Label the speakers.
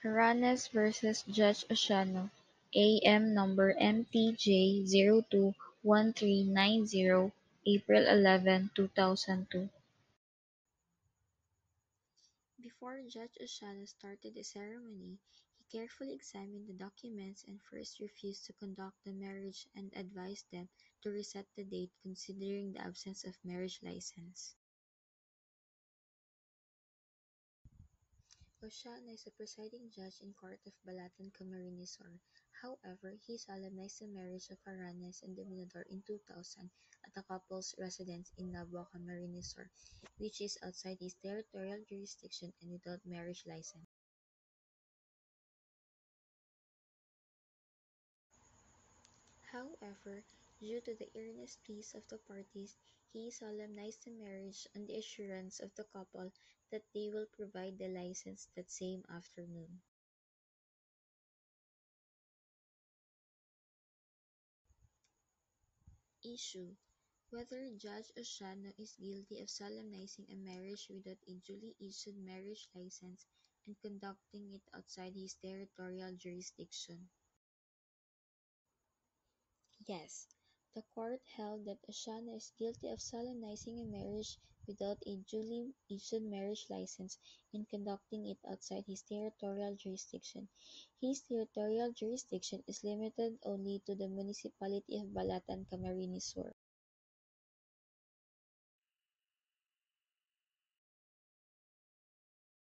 Speaker 1: Haranes versus Judge Oceano, AM number MTJ021390, April 11, 2002.
Speaker 2: Before Judge Oceano started the ceremony, he carefully examined the documents and first refused to conduct the marriage and advised them to reset the date considering the absence of marriage license. Oceano is the presiding judge in Court of Balatan Camarines Sur. However, he solemnized the marriage of Haranes and Dominador in 2000 at the couple's residence in Nabua, Camarines Sur, which is outside his territorial jurisdiction and without marriage license. However, due to the earnest pleas of the parties, he solemnized the marriage on the assurance of the couple that they will provide the license that same afternoon. Issue: Whether Judge Oceano is guilty of solemnizing a marriage without a duly issued marriage license and conducting it outside his territorial jurisdiction. Yes, the court held that Oceano is guilty of solemnizing a marriage without a duly issued marriage license and conducting it outside his territorial jurisdiction. His territorial jurisdiction is limited only to the municipality of Balatan, Camarines Sur.